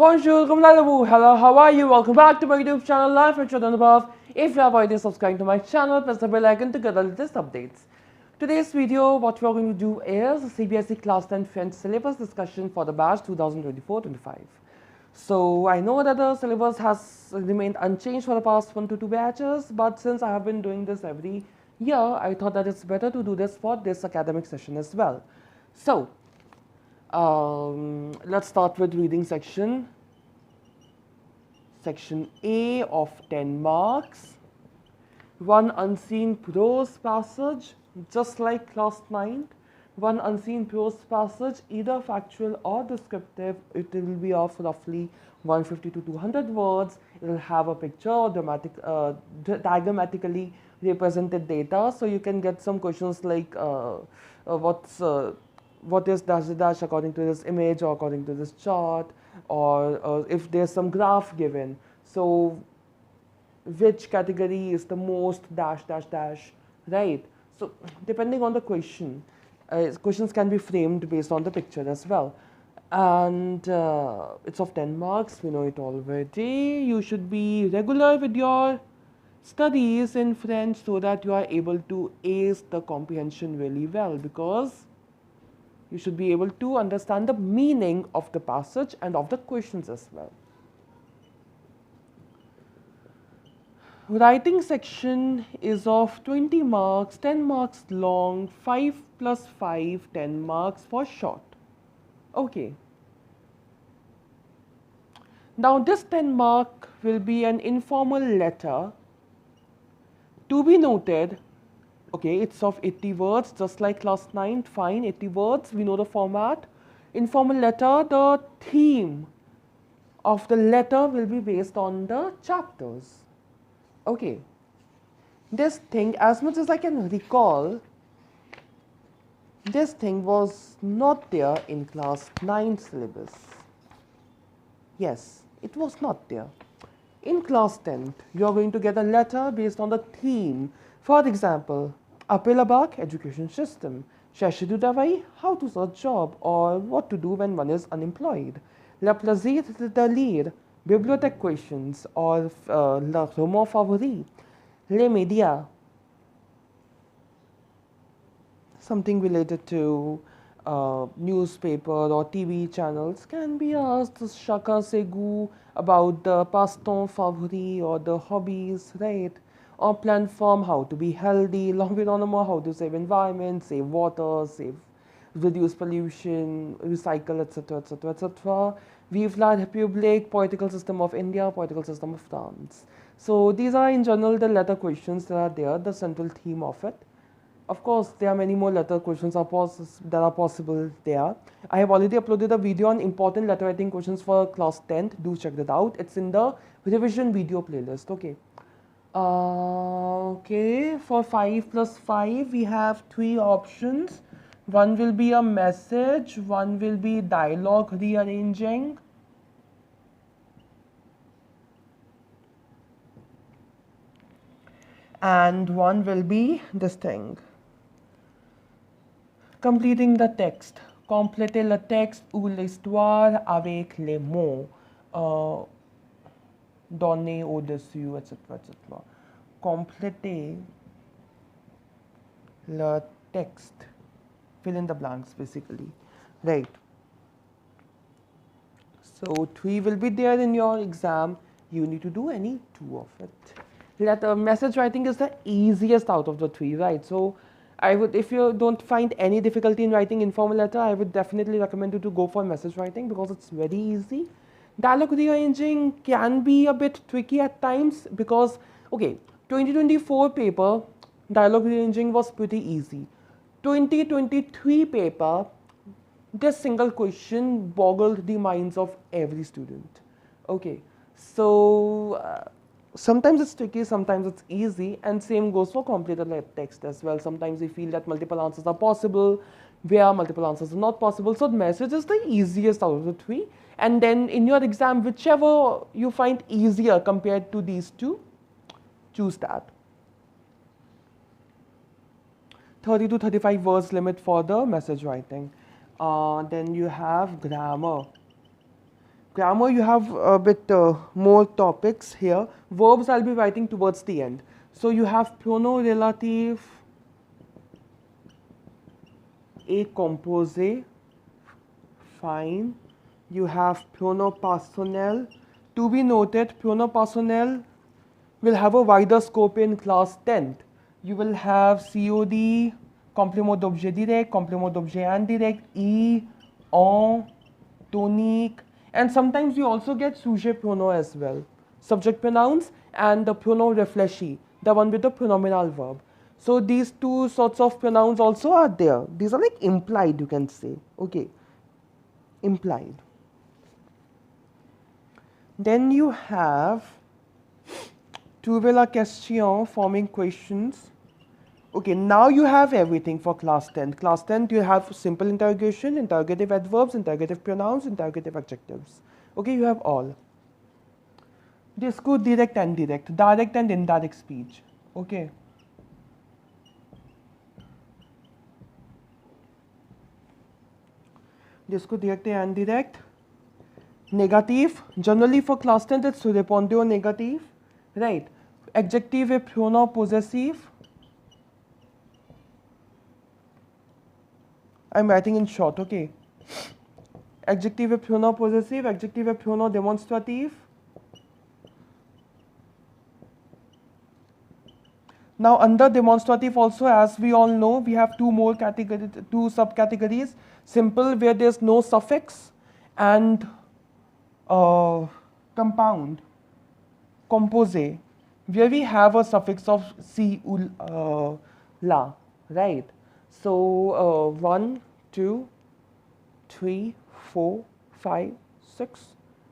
Bonjour, hello, how are you? Welcome back to my YouTube channel, Life with Anubhav. If you have already subscribed to my channel, press the bell icon to get the latest updates. Today's video, what we are going to do is CBSE Class 10 French syllabus discussion for the batch 2024-25. So I know that the syllabus has remained unchanged for the past 1 to 2 batches, but since I have been doing this every year, I thought that it's better to do this for this academic session as well. So let's start with reading section. Section A of 10 marks. One unseen prose passage, just like class 9. One unseen prose passage, either factual or descriptive. It will be of roughly 150 to 200 words. It will have a picture or diagrammatically represented data. So you can get some questions like what is dash dash according to this image or according to this chart, or if there's some graph given. So which category is the most dash dash dash, right? So depending on the question, questions can be framed based on the picture as well. And it's of 10 marks, we know it already. You should be regular with your studies in French so that you are able to ace the comprehension really well, because you should be able to understand the meaning of the passage and of the questions as well. Writing section is of 20 marks, 10 marks long, 5 plus 5, 10 marks for short. Okay. Now this 10 mark will be an informal letter to be noted. Okay, it's of 80 words, just like class 9, fine, 80 words, we know the format. Informal letter, the theme of the letter will be based on the chapters. Okay, this thing, as much as I can recall, this thing was not there in class 9 syllabus. Yes, it was not there. In class 10, you are going to get a letter based on the theme. For example, Appel à bac, education system. Chercher du travail, how to search job, or what to do when one is unemployed. Le plaisir de lire, bibliothèque questions, or le roman favori. Les médias, something related to newspaper or TV channels can be asked. Chacun ses goûts, about the passe-temps favori or the hobbies, right? Or plan form, how to be healthy. L'environnement, how to save environment, save water, reduce pollution, recycle, etc., etc., etc. Vive la République, political system of India, political system of France. So these are in general the letter questions that are there, the central theme of it. Of course, there are many more letter questions that are possible there. I have already uploaded a video on important letter writing questions for class 10th. Do check that out. It's in the revision video playlist. Okay. Okay, for 5 plus 5, we have 3 options. One will be a message, one will be dialogue rearranging, and one will be this thing, completing the text. Compléter le texte ou l'histoire avec les mots. Donner au-dessus, etc., etc. Compléter le texte. Fill in the blanks, basically. Right. So 3 will be there in your exam. You need to do any 2 of it. Message writing is the easiest out of the 3, right? So I would, if you don't find any difficulty in writing informal letter, I would definitely recommend you to go for message writing because it's very easy. Dialogue rearranging can be a bit tricky at times because, okay, 2024 paper, dialogue rearranging was pretty easy. 2023 paper, this single question boggled the minds of every student. Okay, so sometimes it's tricky, sometimes it's easy, and same goes for completed text as well. Sometimes we feel that multiple answers are possible, where multiple answers are not possible. So the message is the easiest out of the 3. And then in your exam, whichever you find easier compared to these 2, choose that. 30 to 35 words limit for the message writing. Then you have grammar. Grammar, you have a bit more topics here. Verbs I'll be writing towards the end. So you have pronom relative, a composé, fine. You have pronom personnel. To be noted, pronom personnel will have a wider scope in class 10th. You will have COD, complément d'objet direct, complément d'objet indirect, en, tonique, and sometimes you also get sujet pronom as well. Subject pronouns and the pronom réfléchi, the one with the pronominal verb. So these two sorts of pronouns also are there. These are like implied, you can say. Okay, implied. Then you have trouver la question, forming questions. Okay, now you have everything for class 10. Class 10, you have simple interrogation, interrogative adverbs, interrogative pronouns, interrogative adjectives. Okay, you have all. Discours direct and indirect speech. Okay. Discours direct et indirect. Negative, generally for class 10 it's répondeur negative, right? Adjective et pronom possessive. I'm writing in short, okay? Adjective et pronom possessive, adjective et pronom demonstrative. Now under demonstrative also, as we all know, we have two subcategories. Simple, where there's no suffix, and compound, composé, where we have a suffix of si, ul, la, right? So 1, 2, 3, 4, 5, 6,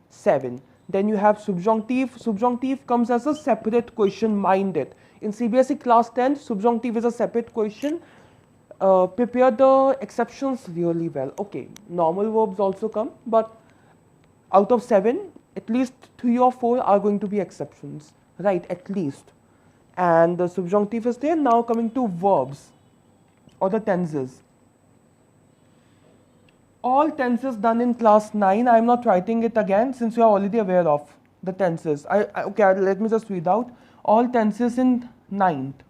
7. Then you have subjunctive. Subjunctive comes as a separate question, mind it. In CBSE class 10, subjunctive is a separate question. Prepare the exceptions really well. Okay, normal verbs also come, but out of 7, at least 3 or 4 are going to be exceptions, right? At least. And the subjunctive is there. Now coming to verbs or the tenses. All tenses done in class 9. I am not writing it again since you are already aware of the tenses. Okay, let me just read out. All tenses in 9th.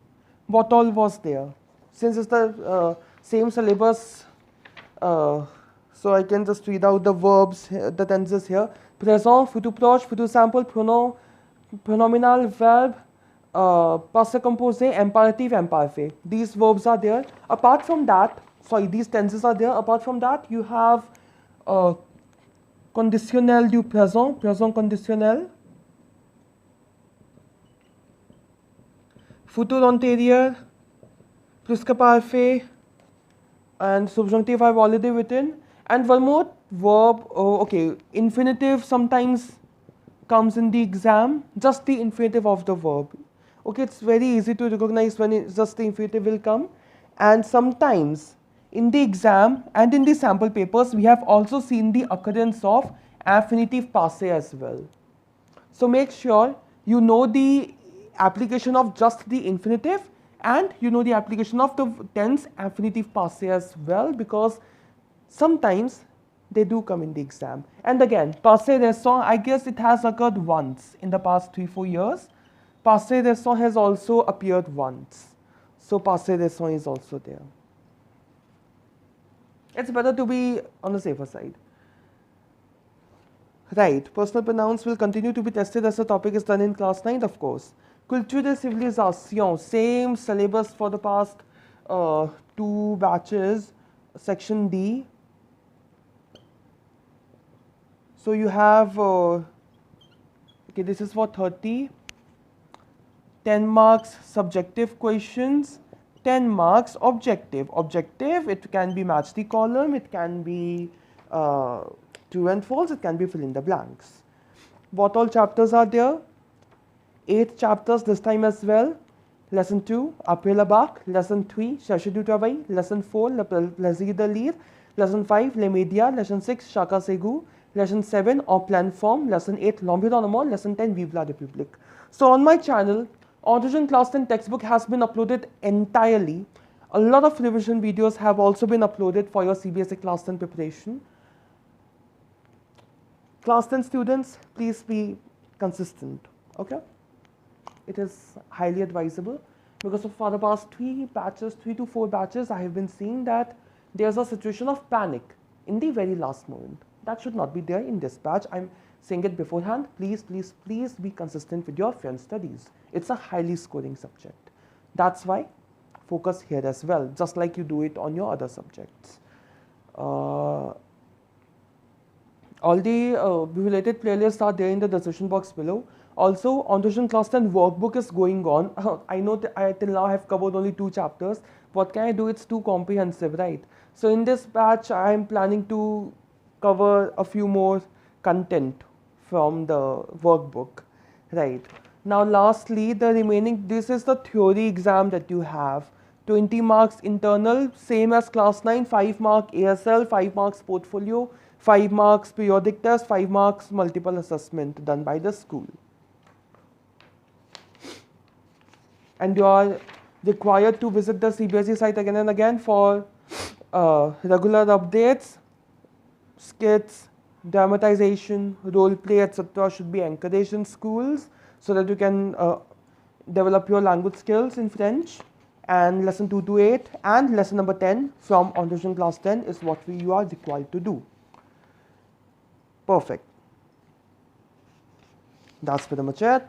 What all was there? Since it's the same syllabus, so I can just read out the verbs, the tenses here. Présent, futur proche, futur simple, pronom, pronominal, verb, passé composé, imperative, imparfait. These verbs are there. Apart from that, sorry, these tenses are there. Apart from that, you have conditionnel du présent, présent conditionnel, futur antérieur, presque parfait, and subjunctive I've already written. And one more verb, okay, infinitive sometimes comes in the exam, just the infinitive of the verb. Okay, it's very easy to recognize when it's just the infinitive will come. And sometimes in the exam and in the sample papers, we have also seen the occurrence of infinitive passé as well. So make sure you know the application of just the infinitive and you know the application of the tense infinitive passé as well, because sometimes they do come in the exam. And again, passé récent, I guess it has occurred once in the past 3-4 years. Passé récent has also appeared once. So passé récent is also there. It's better to be on the safer side. Right, personal pronouns will continue to be tested as the topic is done in class 9, of course. Culture de civilisation, same syllabus for the past 2 batches, section D. So you have, okay, this is for 30, 10 marks subjective questions, 10 marks objective. Objective, it can be match the column, it can be true and false, it can be fill in the blanks. What all chapters are there? 8 chapters this time as well. Lesson 2, Après le bac. Lesson 3, Chercher du travail. Lesson 4, Le plaisir de lire. Lesson 5, Les médias. Lesson 6, Chacun ses goûts. Lesson 7, En pleine forme. Lesson 8, L'environnement. Lesson 10, Vive la République. So on my channel, Entre Jeunes Class 10 textbook has been uploaded entirely. A lot of revision videos have also been uploaded for your CBSE Class 10 preparation. Class 10 students, please be consistent, okay? It is highly advisable because for the past 3 to 4 batches, I have been seeing that there's a situation of panic in the very last moment. That should not be there in this batch. I'm saying it beforehand. Please, please, please be consistent with your French studies. It's a highly scoring subject. That's why focus here as well, just like you do it on your other subjects. All the related playlists are there in the description box below. Also, Entre Jeunes Class 10 workbook is going on. I know that I till now have covered only 2 chapters. What can I do? It's too comprehensive, right? So in this batch, I am planning to cover a few more content from the workbook, right? Now, lastly, the remaining, this is the theory exam that you have. 20 marks internal, same as class 9, 5 mark ASL, 5 marks portfolio, 5 marks periodic test, 5 marks multiple assessment done by the school. And you are required to visit the CBSE site again and again for regular updates, skits, dramatization, role play, etc. should be encouraged in schools so that you can develop your language skills in French. And lesson 2 to 8 and lesson number 10 from Entre Jeunes class 10 is what you are required to do. Perfect. That's pretty much it.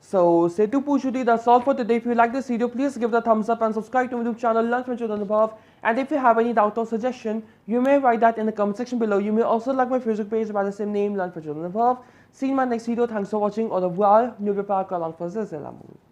So, c'est tout pour aujourd'hui. That's all for today. If you like this video, please give the thumbs up and subscribe to my YouTube channel, Learn French with Anubhav. And if you have any doubt or suggestion, you may write that in the comment section below. You may also like my Facebook page by the same name, Learn French with Anubhav. See you in my next video. Thanks for watching. Au revoir. N'oubliez pas que la langue française est l'amour.